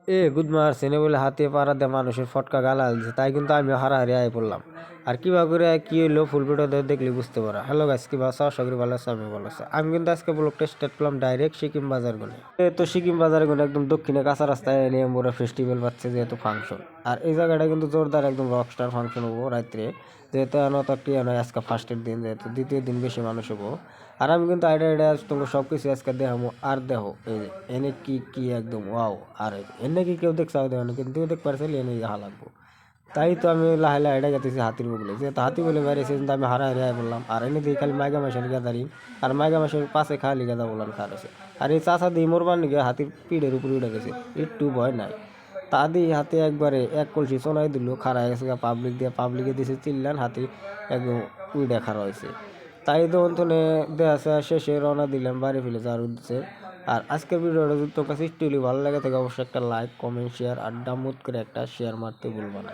গুদ মারছেনে বলে হাতে পাড়া দিয়ে মানুষের ফটকা গালাল দিছে, তাই কিন্তু আমিও হারাহারি আয় পড়লাম। আর কিবা করে কি হইলো ফুল ভিডিও দেখলে বুঝতে পারা। হ্যালো গাইস, কিবা আছো? আশা করি ভালো আছো, আমি ভালো আছি। আমি কিন্তু আজকে ব্লগটা স্টার্ট করলাম ডাইরেক্ট সিকিম বাজার গনে। তো সিকিম বাজার গনে একদম দক্ষিণে কাঁচা রাস্তায় নিয়ে আমরা ফেস্টিভ্যাল পাচ্ছে যেহেতু ফাংশন। আর এই জায়গাটা কিন্তু জোরদার একদম রকস্টার ফাংশন হবো রাত্রে, যেহেতু আজকে ফার্স্টের দিন, যেহেতু দ্বিতীয় দিন বেশি মানুষ হবো। আর আমি কিন্তু আইডিয়া তোমাকে সব কিছু আজকে দেখাবো। আর দেখো এই যে এনে কি কি একদম ওয়াও। আর এনে কি কেউ দেখছে দেখো, কিন্তু দেখতে পারছে এনে দেখা লাগবো। তাই তো আমি লাহে লাহে এটা গেতেছি হাতির বগলে, যেহেতু হাতি বলে বেড়েছে কিন্তু আমি হারা হারিয়ে বললাম। আর এনে দিয়ে খালি মাইগা মাসের গাদারি, আর মাইগা মাসের পাশে খালি গাদা বললাম খার আছে। আর এই চাষা দিয়ে মোরবার নিকে হাতির পিঠের উপরে উঠে গেছে, একটু ভয় নাই। তা দিয়ে হাতে একবারে এক কলসি চোনাই দিল, খাড়া গেছে পাবলিক দিয়ে, পাবলিকে দিছে চিল্লান, হাতি একদম উইডা খাড়া হয়েছে। তাই তো অন্তনে দেয়া শেষে রওনা দিলাম বাড়ি ফেলে যার উদ্দেশ্যে। আর আজকের ভিডিওটা যদি তোর কাছে একটু ভালো লাগে থাকে অবশ্যই একটা লাইক, কমেন্ট, শেয়ার আর ডাউনলোড করে একটা শেয়ার মারতে ভুলবা না।